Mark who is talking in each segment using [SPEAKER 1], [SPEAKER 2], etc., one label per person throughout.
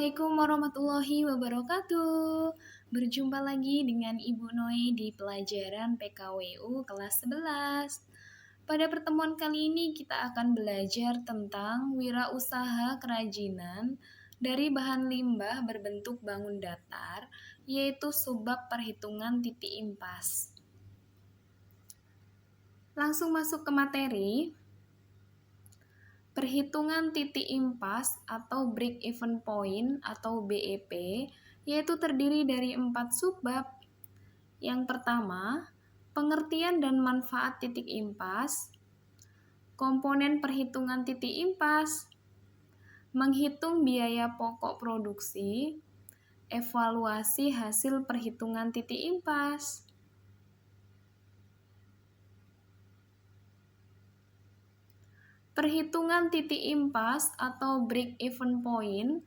[SPEAKER 1] Assalamualaikum warahmatullahi wabarakatuh. Berjumpa lagi dengan Ibu Noe di pelajaran PKWU kelas 11. Pada pertemuan kali ini kita akan belajar tentang wirausaha kerajinan dari bahan limbah berbentuk bangun datar, yaitu subbab perhitungan titik impas. Langsung masuk ke materi. Perhitungan titik impas atau break even point atau BEP yaitu terdiri dari 4 subbab. Yang pertama, pengertian dan manfaat titik impas, komponen perhitungan titik impas, menghitung biaya pokok produksi, evaluasi hasil perhitungan titik impas. Perhitungan titik impas atau break even point.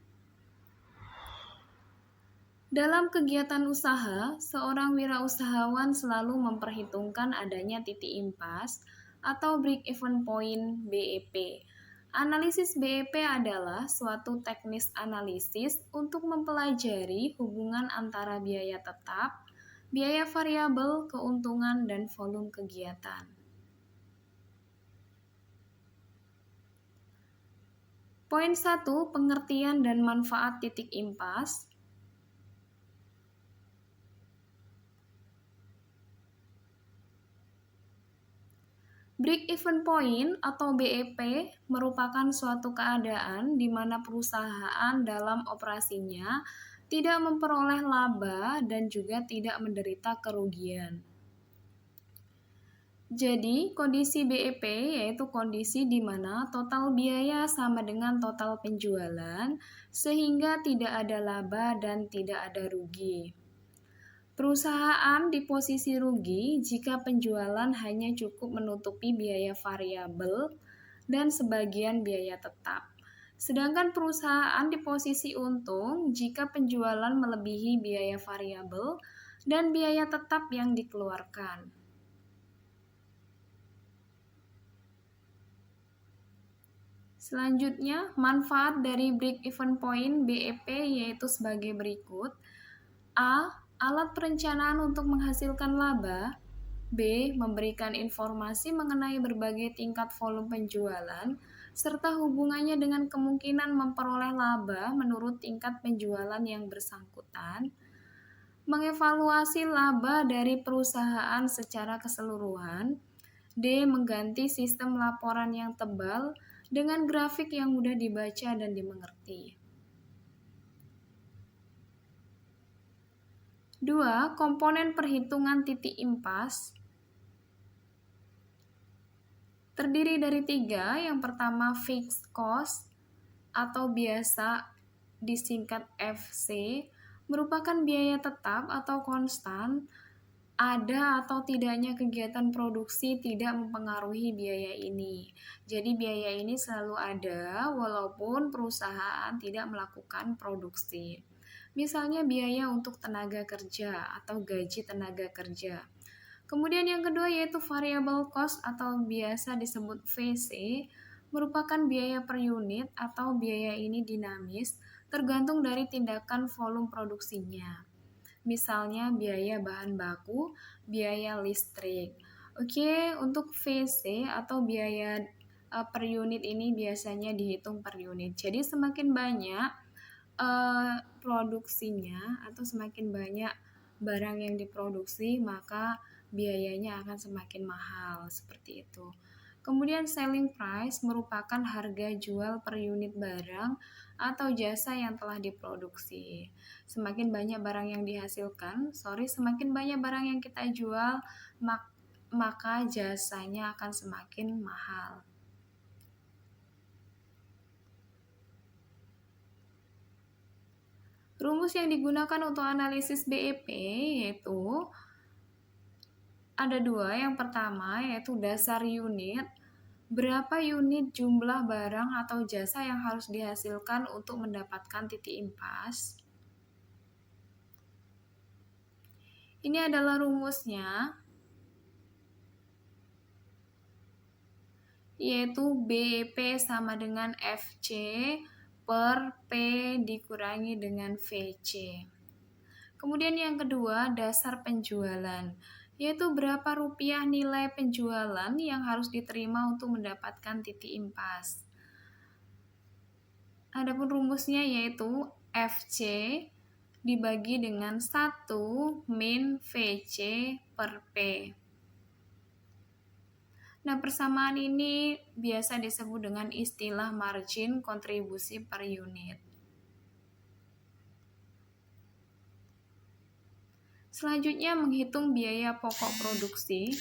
[SPEAKER 1] Dalam kegiatan usaha, seorang wirausahawan selalu memperhitungkan adanya titik impas atau break even point BEP. Analisis BEP adalah suatu teknis analisis untuk mempelajari hubungan antara biaya tetap, biaya variabel, keuntungan, dan volume kegiatan. Poin 1, pengertian dan manfaat titik impas. Break even point atau BEP merupakan suatu keadaan di mana perusahaan dalam operasinya tidak memperoleh laba dan juga tidak menderita kerugian. Jadi, kondisi BEP yaitu kondisi di mana total biaya sama dengan total penjualan sehingga tidak ada laba dan tidak ada rugi. Perusahaan di posisi rugi jika penjualan hanya cukup menutupi biaya variabel dan sebagian biaya tetap. Sedangkan perusahaan di posisi untung jika penjualan melebihi biaya variabel dan biaya tetap yang dikeluarkan. Selanjutnya, manfaat dari break even point BEP yaitu sebagai berikut. A. Alat perencanaan untuk menghasilkan laba. B. Memberikan informasi mengenai berbagai tingkat volume penjualan, serta hubungannya dengan kemungkinan memperoleh laba menurut tingkat penjualan yang bersangkutan. Mengevaluasi laba dari perusahaan secara keseluruhan. D. Mengganti sistem laporan yang tebal dengan grafik yang mudah dibaca dan dimengerti. 2. Komponen perhitungan titik impas terdiri dari 3. Yang pertama fixed cost atau biasa disingkat FC, merupakan biaya tetap atau konstan. Ada atau tidaknya kegiatan produksi tidak mempengaruhi biaya ini. Jadi biaya ini selalu ada walaupun perusahaan tidak melakukan produksi. Misalnya biaya untuk tenaga kerja atau gaji tenaga kerja. Kemudian yang kedua yaitu variable cost atau biasa disebut VC, merupakan biaya per unit atau biaya ini dinamis tergantung dari tindakan volume produksinya. Misalnya biaya bahan baku, biaya listrik. Oke, untuk VC atau biaya per unit ini biasanya dihitung per unit. Jadi semakin banyak produksinya atau semakin banyak barang yang diproduksi, maka biayanya akan semakin mahal, seperti itu. Kemudian selling price merupakan harga jual per unit barang atau jasa yang telah diproduksi. Semakin banyak barang yang dihasilkan, semakin banyak barang yang kita jual, maka jasanya akan semakin mahal. Rumus yang digunakan untuk analisis BEP yaitu ada 2. Yang pertama yaitu dasar unit. Berapa unit jumlah barang atau jasa yang harus dihasilkan untuk mendapatkan titik impas? Ini adalah rumusnya, yaitu BEP sama dengan FC per P dikurangi dengan VC. Kemudian yang kedua, dasar penjualan, yaitu berapa rupiah nilai penjualan yang harus diterima untuk mendapatkan titik impas. Adapun rumusnya yaitu FC dibagi dengan 1 min VC per P. Nah, persamaan ini biasa disebut dengan istilah margin kontribusi per unit. Selanjutnya, menghitung biaya pokok produksi.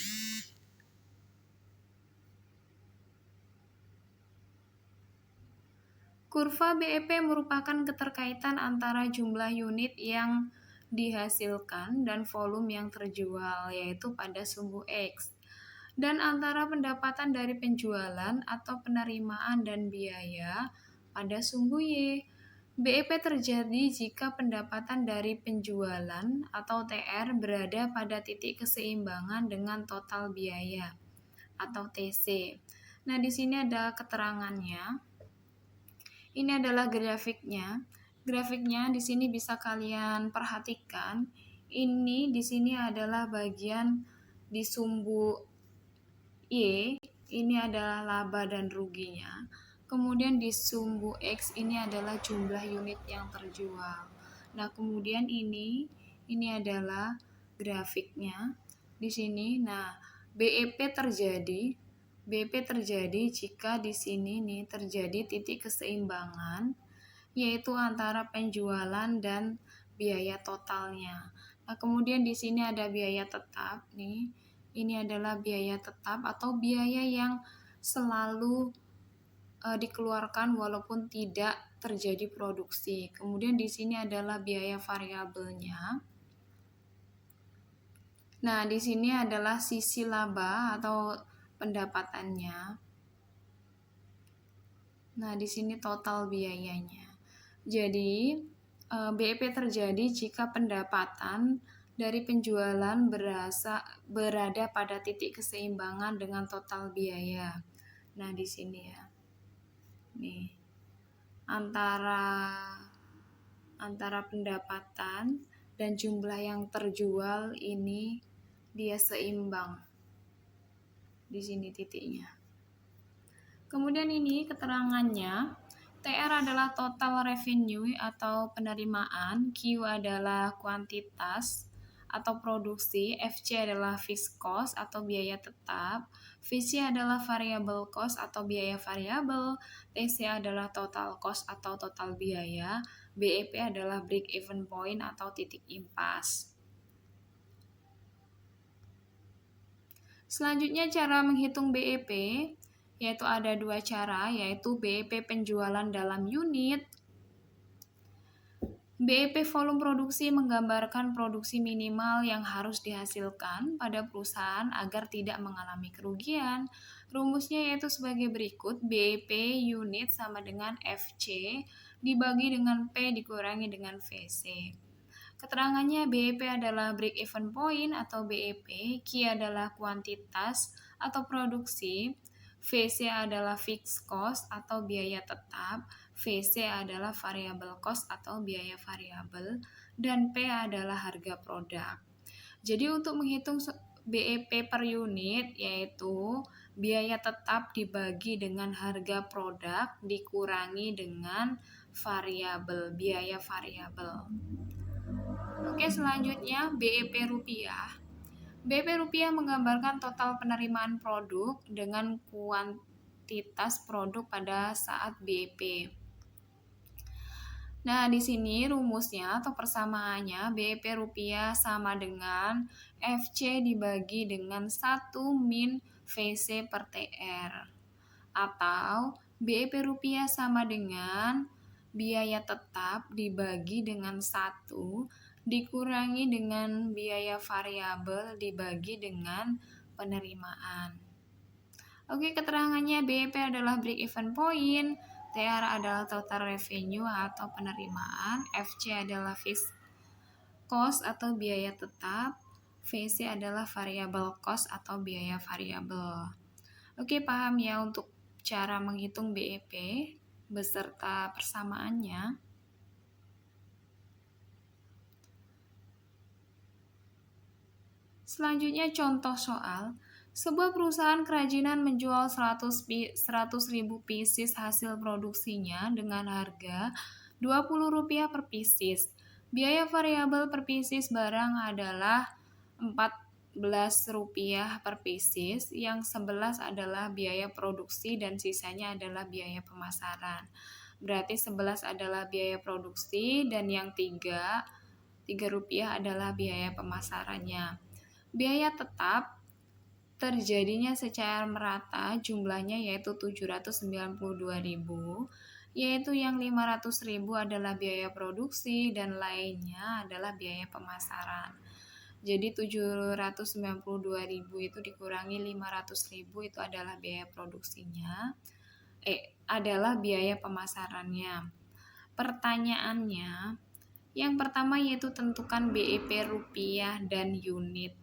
[SPEAKER 1] Kurva BEP merupakan keterkaitan antara jumlah unit yang dihasilkan dan volume yang terjual, yaitu pada sumbu X, dan antara pendapatan dari penjualan atau penerimaan dan biaya pada sumbu Y. BEP terjadi jika pendapatan dari penjualan atau TR berada pada titik keseimbangan dengan total biaya atau TC. Nah, di sini ada keterangannya. Ini adalah grafiknya. Grafiknya di sini bisa kalian perhatikan. Ini di sini adalah bagian di sumbu Y, ini adalah laba dan ruginya. Kemudian di sumbu X ini adalah jumlah unit yang terjual. Nah, kemudian ini adalah grafiknya di sini. Nah, BEP terjadi jika di sini nih terjadi titik keseimbangan, yaitu antara penjualan dan biaya totalnya. Nah, kemudian di sini ada biaya tetap nih. Ini adalah biaya tetap atau biaya yang selalu dikeluarkan walaupun tidak terjadi produksi. Kemudian di sini adalah biaya variabelnya. Nah, di sini adalah sisi laba atau pendapatannya. Nah, di sini total biayanya. Jadi, BEP terjadi jika pendapatan dari penjualan berada pada titik keseimbangan dengan total biaya. Nah, di sini ya. Nih. Antara pendapatan dan jumlah yang terjual ini dia seimbang. Di sini titiknya. Kemudian ini keterangannya. TR adalah total revenue atau penerimaan, Q adalah kuantitas atau produksi, FC adalah fixed cost atau biaya tetap, VC adalah variable cost atau biaya variabel, TC adalah total cost atau total biaya, BEP adalah break even point atau titik impas. Selanjutnya cara menghitung BEP, yaitu ada dua cara, yaitu BEP penjualan dalam unit. BEP volume produksi menggambarkan produksi minimal yang harus dihasilkan pada perusahaan agar tidak mengalami kerugian. Rumusnya yaitu sebagai berikut, BEP unit sama dengan FC dibagi dengan P dikurangi dengan VC. Keterangannya BEP adalah break even point atau BEP, Q adalah kuantitas atau produksi, VC adalah fixed cost atau biaya tetap, VC adalah variable cost atau biaya variabel, dan P adalah harga produk. Jadi untuk menghitung BEP per unit yaitu biaya tetap dibagi dengan harga produk dikurangi dengan biaya variabel. Oke, selanjutnya BEP rupiah. BEP rupiah menggambarkan total penerimaan produk dengan kuantitas produk pada saat BEP. Nah, di sini rumusnya atau persamaannya BEP rupiah sama dengan FC dibagi dengan 1 min VC per TR. Atau BEP rupiah sama dengan biaya tetap dibagi dengan 1 dikurangi dengan biaya variabel dibagi dengan penerimaan. Oke, keterangannya BEP adalah break even point, TR adalah total revenue atau penerimaan, FC adalah fixed cost atau biaya tetap, VC adalah variable cost atau biaya variabel. Oke, paham ya untuk cara menghitung BEP? beserta persamaannya. Selanjutnya contoh soal. Sebuah perusahaan kerajinan menjual 100.000 pieces hasil produksinya dengan harga Rp20 per pieces. Biaya variabel per pieces barang adalah Rp14 per pieces, yang 11 adalah biaya produksi dan sisanya adalah biaya pemasaran. Berarti 11 adalah biaya produksi dan yang 3 Rp3 adalah biaya pemasarannya. Biaya tetap terjadinya secara merata, jumlahnya yaitu 792.000, yaitu yang 500.000 adalah biaya produksi dan lainnya adalah biaya pemasaran. Jadi 792.000 itu dikurangi 500.000 itu adalah biaya produksinya, adalah biaya pemasarannya. Pertanyaannya, yang pertama yaitu tentukan BEP rupiah dan unit.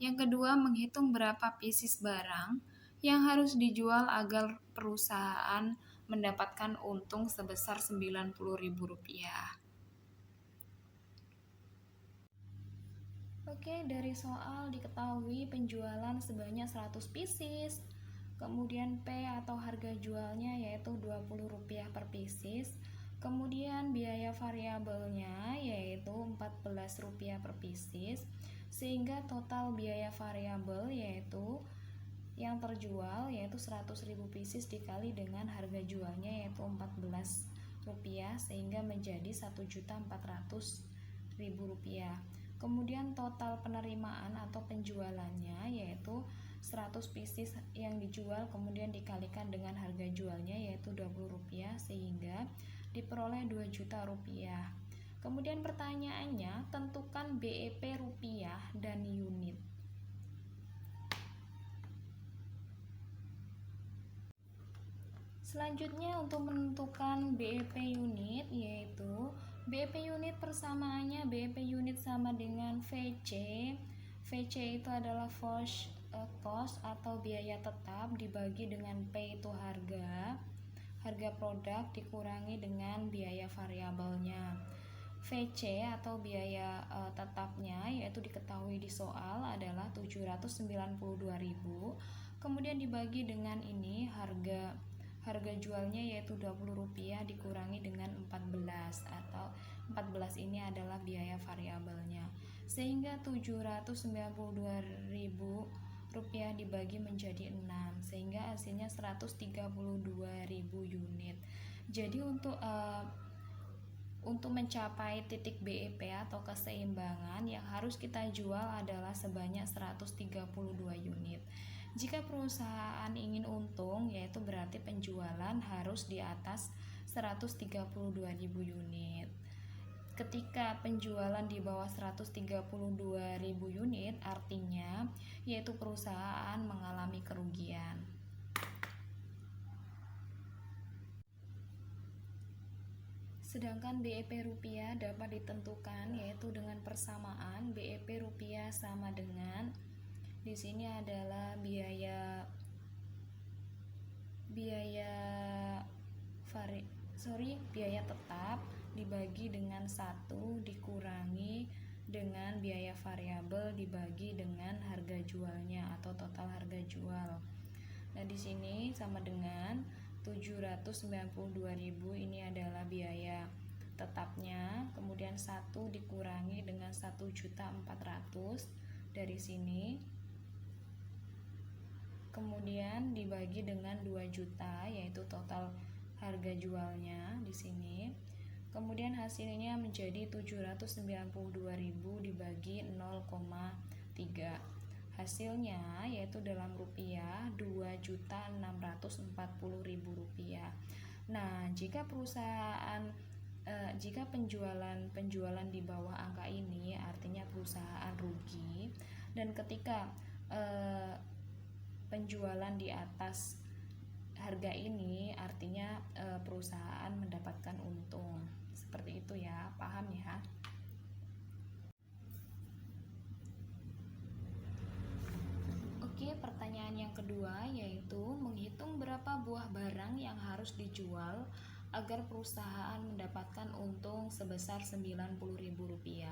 [SPEAKER 1] Yang kedua, menghitung berapa pieces barang yang harus dijual agar perusahaan mendapatkan untung sebesar Rp90.000. Oke, dari soal diketahui penjualan sebanyak 100 pieces. Kemudian P atau harga jualnya yaitu Rp20 per pieces. Kemudian biaya variabelnya yaitu Rp14 per pieces, sehingga total biaya variabel yaitu yang terjual yaitu 100.000 pieces dikali dengan harga jualnya yaitu Rp14, sehingga menjadi Rp1.400.000. Kemudian total penerimaan atau penjualannya yaitu 100 pieces yang dijual kemudian dikalikan dengan harga jualnya yaitu Rp20, sehingga diperoleh Rp2.000.000. Kemudian pertanyaannya, tentukan BEP rupiah dan unit. Selanjutnya untuk menentukan BEP unit, yaitu BEP unit persamaannya BEP unit sama dengan VC. VC itu adalah cost atau biaya tetap dibagi dengan P itu harga produk dikurangi dengan biaya variabelnya. VC atau biaya tetapnya yaitu diketahui di soal adalah 792.000, kemudian dibagi dengan ini harga jualnya yaitu Rp20 dikurangi dengan 14, atau 14 ini adalah biaya variabelnya, sehingga Rp792.000 dibagi menjadi 6, sehingga hasilnya 132.000 unit. Jadi untuk mencapai titik BEP atau keseimbangan yang harus kita jual adalah sebanyak 132 unit. Jika perusahaan ingin untung, yaitu berarti penjualan harus di atas 132.000 unit. Ketika penjualan di bawah 132.000 unit, artinya yaitu perusahaan mengalami kerugian. Sedangkan BEP rupiah dapat ditentukan yaitu dengan persamaan BEP rupiah sama dengan, di sini adalah biaya tetap dibagi dengan 1 dikurangi dengan biaya variabel dibagi dengan harga jualnya atau total harga jual. Nah, di sini sama dengan 792.000 ini adalah biaya tetapnya, kemudian 1 dikurangi dengan 1.400.000 dari sini, kemudian dibagi dengan 2 juta yaitu total harga jualnya di sini. Kemudian hasilnya menjadi 792.000 dibagi 0,3. Hasilnya yaitu dalam rupiah Rp2.640.000. Nah, jika penjualan di bawah angka ini artinya perusahaan rugi, dan ketika penjualan di atas harga ini artinya perusahaan mendapatkan untung. Seperti itu ya, paham ya? Oke, pertanyaan yang kedua yaitu menghitung berapa buah barang yang harus dijual agar perusahaan mendapatkan untung sebesar Rp90.000.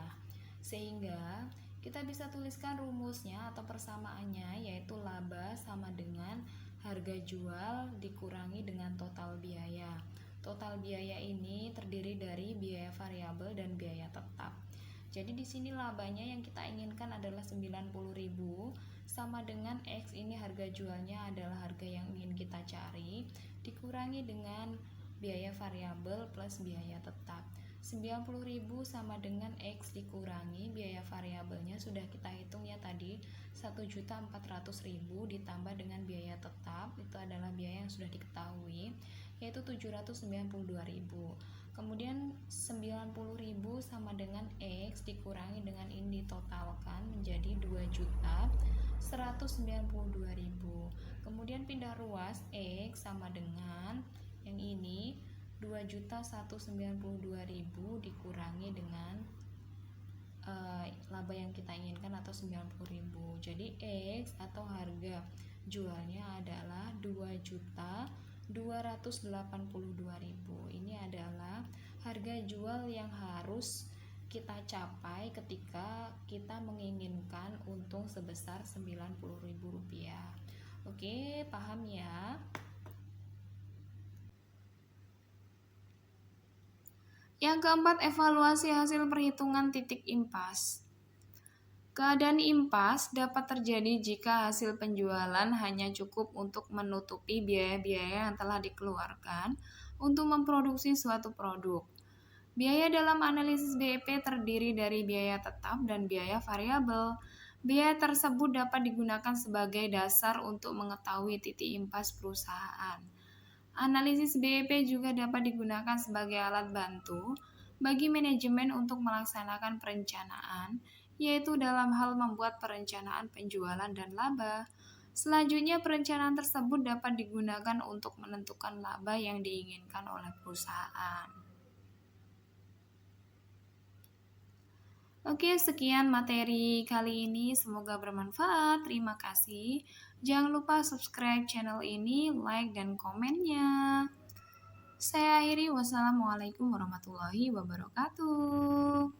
[SPEAKER 1] Sehingga kita bisa tuliskan rumusnya atau persamaannya, yaitu laba sama dengan harga jual dikurangi dengan total biaya. Total biaya ini terdiri dari biaya variabel dan biaya tetap. Jadi di sini labanya yang kita inginkan adalah 90.000 sama dengan X, ini harga jualnya adalah harga yang ingin kita cari, dikurangi dengan biaya variabel plus biaya tetap. 90.000 sama dengan X dikurangi biaya variabelnya sudah kita hitung ya tadi, 1.400.000 ditambah dengan biaya tetap, itu adalah biaya yang sudah diketahui, yaitu 792.000. Kemudian 90.000 sama dengan X dikurangi dengan ini ditotalkan menjadi 2.192.000. Kemudian pindah ruas, X sama dengan yang ini 2.192.000 dikurangi dengan laba yang kita inginkan atau 90.000. Jadi X atau harga jualnya adalah 2.282.000. Ini adalah harga jual yang harus kita capai ketika kita menginginkan untung sebesar Rp90.000. Oke, paham ya? Yang keempat, evaluasi hasil perhitungan titik impas. Keadaan impas dapat terjadi jika hasil penjualan hanya cukup untuk menutupi biaya-biaya yang telah dikeluarkan untuk memproduksi suatu produk. Biaya dalam analisis BEP terdiri dari biaya tetap dan biaya variabel. Biaya tersebut dapat digunakan sebagai dasar untuk mengetahui titik impas perusahaan. Analisis BEP juga dapat digunakan sebagai alat bantu bagi manajemen untuk melaksanakan perencanaan, yaitu dalam hal membuat perencanaan penjualan dan laba. Selanjutnya, perencanaan tersebut dapat digunakan untuk menentukan laba yang diinginkan oleh perusahaan. Oke, sekian materi kali ini, semoga bermanfaat. Terima kasih. Jangan lupa subscribe channel ini, like dan komennya. Saya akhiri, wassalamualaikum warahmatullahi wabarakatuh.